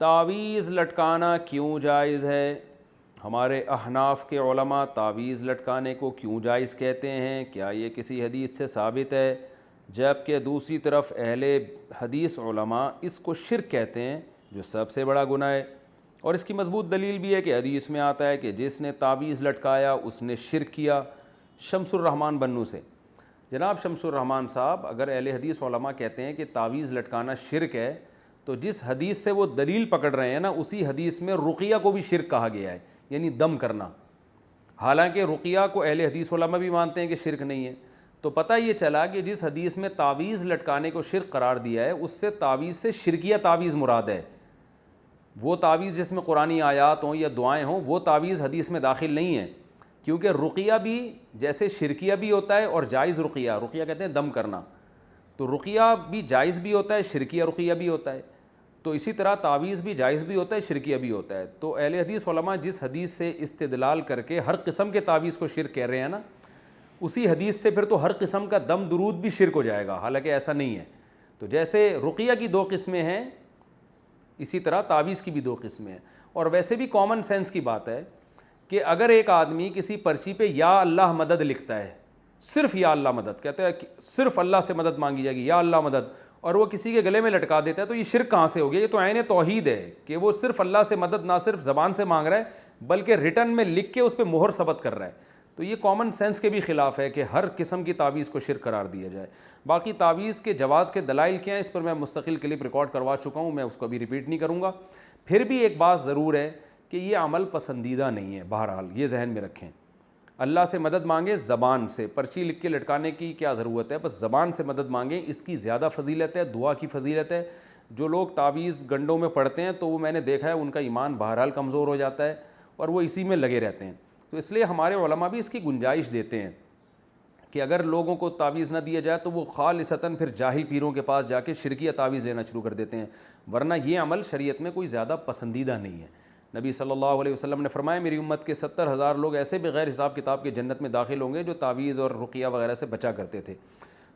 تعویذ لٹکانا کیوں جائز ہے؟ ہمارے احناف کے علماء تعویذ لٹکانے کو کیوں جائز کہتے ہیں؟ کیا یہ کسی حدیث سے ثابت ہے؟ جبکہ دوسری طرف اہل حدیث علماء اس کو شرک کہتے ہیں، جو سب سے بڑا گناہ ہے۔ اور اس کی مضبوط دلیل بھی ہے کہ حدیث میں آتا ہے کہ جس نے تعویذ لٹکایا اس نے شرک کیا۔ شمس الرحمن بنو سے جناب شمس الرحمن صاحب، اگر اہل حدیث علماء کہتے ہیں کہ تعویذ لٹکانا شرک ہے، تو جس حدیث سے وہ دلیل پکڑ رہے ہیں نا، اسی حدیث میں رقیہ کو بھی شرک کہا گیا ہے، یعنی دم کرنا۔ حالانکہ رقیہ کو اہل حدیث علماء بھی مانتے ہیں کہ شرک نہیں ہے۔ تو پتہ یہ چلا کہ جس حدیث میں تعویذ لٹکانے کو شرک قرار دیا ہے، اس سے تعویذ سے شرکیہ تعویذ مراد ہے۔ وہ تعویذ جس میں قرآنی آیات ہوں یا دعائیں ہوں، وہ تعویذ حدیث میں داخل نہیں ہے، کیونکہ رقیہ بھی جیسے شرکیہ بھی ہوتا ہے اور جائز رقیہ کہتے ہیں دم کرنا، تو رقیہ بھی جائز بھی ہوتا ہے، شرکیہ رقیہ بھی ہوتا ہے۔ تو اسی طرح تعویذ بھی جائز بھی ہوتا ہے، شرکیہ بھی ہوتا ہے۔ تو اہل حدیث علماء جس حدیث سے استدلال کر کے ہر قسم کے تعویذ کو شرک کہہ رہے ہیں نا، اسی حدیث سے پھر تو ہر قسم کا دم درود بھی شرک ہو جائے گا، حالانکہ ایسا نہیں ہے۔ تو جیسے رقیہ کی 2 قسمیں ہیں، اسی طرح تعویذ کی بھی 2 قسمیں ہیں۔ اور ویسے بھی کامن سینس کی بات ہے کہ اگر ایک آدمی کسی پرچی پہ یا اللہ مدد لکھتا ہے، صرف یا اللہ مدد کہتا ہے، صرف اللہ سے مدد مانگی جائے گی، یا اللہ مدد، اور وہ کسی کے گلے میں لٹکا دیتا ہے، تو یہ شرک کہاں سے ہو گیا؟ یہ تو عین توحید ہے کہ وہ صرف اللہ سے مدد نہ صرف زبان سے مانگ رہا ہے، بلکہ ریٹن میں لکھ کے اس پہ مہر ثبت کر رہا ہے۔ تو یہ کامن سینس کے بھی خلاف ہے کہ ہر قسم کی تعویذ کو شرک قرار دیا جائے۔ باقی تعویذ کے جواز کے دلائل کیا ہیں، اس پر میں مستقل کلپ ریکارڈ کروا چکا ہوں، میں اس کو ابھی ریپیٹ نہیں کروں گا۔ پھر بھی ایک بات ضرور ہے کہ یہ عمل پسندیدہ نہیں ہے، بہرحال یہ ذہن میں رکھیں۔ اللہ سے مدد مانگیں زبان سے، پرچی لکھ کے لٹکانے کی کیا ضرورت ہے، بس زبان سے مدد مانگیں، اس کی زیادہ فضیلت ہے، دعا کی فضیلت ہے۔ جو لوگ تعویذ گنڈوں میں پڑھتے ہیں تو وہ میں نے دیکھا ہے ان کا ایمان بہرحال کمزور ہو جاتا ہے اور وہ اسی میں لگے رہتے ہیں۔ تو اس لیے ہمارے علماء بھی اس کی گنجائش دیتے ہیں کہ اگر لوگوں کو تعویذ نہ دیا جائے تو وہ خالصتاً پھر جاہل پیروں کے پاس جا کے شرکیہ تعویذ لینا شروع کر دیتے ہیں، ورنہ یہ عمل شریعت میں کوئی زیادہ پسندیدہ نہیں ہے۔ نبی صلی اللہ علیہ وسلم نے فرمایا میری امت کے 70,000 لوگ ایسے بغیر حساب کتاب کے جنت میں داخل ہوں گے جو تعویذ اور رقیہ وغیرہ سے بچا کرتے تھے۔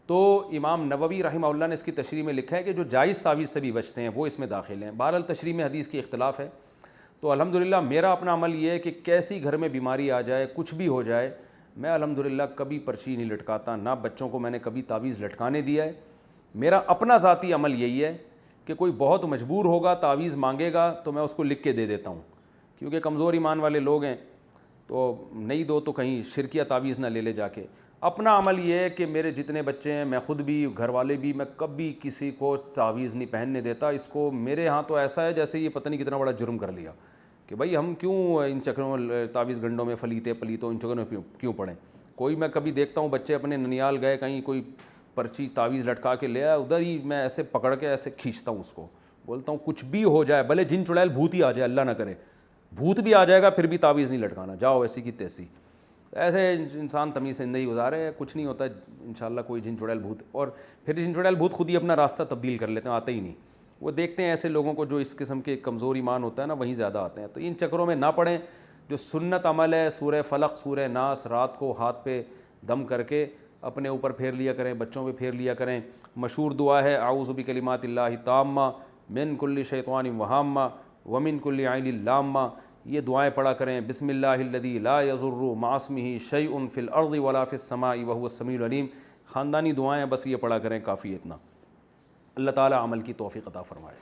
تو امام نووی رحمہ اللہ نے اس کی تشریح میں لکھا ہے کہ جو جائز تعویذ سے بھی بچتے ہیں وہ اس میں داخل ہیں۔ بہرحال تشریح میں حدیث کی اختلاف ہے۔ تو الحمدللہ میرا اپنا عمل یہ ہے کہ کیسی گھر میں بیماری آ جائے، کچھ بھی ہو جائے، میں الحمدللہ کبھی پرچی نہیں لٹکاتا، نہ بچوں کو میں نے کبھی تعویذ لٹکانے دیا ہے۔ میرا اپنا ذاتی عمل یہی ہے کہ کوئی بہت مجبور ہوگا تعویذ مانگے گا تو میں اس کو لکھ کے دے دیتا ہوں، کیونکہ کمزور ایمان والے لوگ ہیں، تو نہیں دو تو کہیں شرکیہ تعویذ نہ لے لے جا کے۔ اپنا عمل یہ ہے کہ میرے جتنے بچے ہیں، میں خود بھی، گھر والے بھی، میں کبھی کسی کو تعویذ نہیں پہننے دیتا۔ اس کو میرے ہاں تو ایسا ہے جیسے یہ پتہ نہیں کتنا بڑا جرم کر لیا کہ بھائی ہم کیوں ان چکروں میں تعویذ گنڈوں میں پلیتوں ان چکروں میں کیوں پڑیں۔ کوئی میں کبھی دیکھتا ہوں بچے اپنے ننیال گئے کہیں، کوئی پرچی تعویذ لٹکا کے لے آیا، ادھر ہی میں ایسے پکڑ کے ایسے کھینچتا ہوں اس کو، بولتا ہوں کچھ بھی ہو جائے، بھلے جن چڑیل بھوت ہی آ جائے، اللہ نہ کرے بھوت بھی آ جائے گا پھر بھی تعویذ نہیں لٹکانا، جاؤ ایسی کی تیسی۔ ایسے انسان تمیز سے زندگی گزارے، کچھ نہیں ہوتا انشاءاللہ کوئی جن چڑیل بھوت، اور پھر جن چڑیل بھوت خود ہی اپنا راستہ تبدیل کر لیتے ہیں، آتے ہی نہیں۔ وہ دیکھتے ہیں ایسے لوگوں کو جو اس قسم کے کمزور ایمان ہوتا ہے نا، وہیں زیادہ آتے ہیں۔ تو ان چکروں میں نہ پڑیں۔ جو سنت عمل ہے، سورہ فلق، سورہ ناس رات کو ہاتھ پہ دم کر کے اپنے اوپر پھیر لیا کریں، بچوں پہ پھیر لیا کریں۔ مشہور دعا ہے اعوذ بکلمات اللہ التامہ من کل شیطان وہامہ ومن کل عین لامہ، یہ دعائیں پڑھا کریں۔ بسم اللہ الذی لا یضر مع اسمہ شیء فی الارض ولا فی السماء وہو السمیع العلیم۔ خاندانی دعائیں بس یہ پڑھا کریں، کافی اتنا۔ اللہ تعالی عمل کی توفیق عطا فرمائے۔